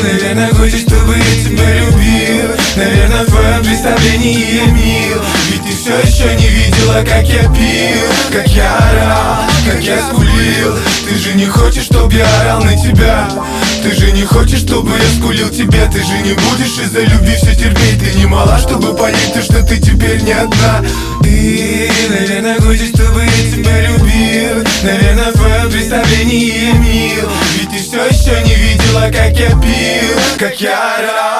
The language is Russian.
наверное, хочешь, чтобы я тебя любил. Наверное, в твоем представлении я мил. Ведь ты все еще не видела, как я пил, как я орал, как я скулил. Ты же не хочешь, чтобы я орал на тебя. Ты же не хочешь, чтобы я скулил тебе. Ты же не будешь из-за любви все терпеть. Ты не мала, чтобы понять то, что ты теперь не одна. Ты, наверное, хочешь, чтобы я тебя любил. Наверное, в твоем представлении я мил. Ведь ты все еще не видела, как я пил, как я орал,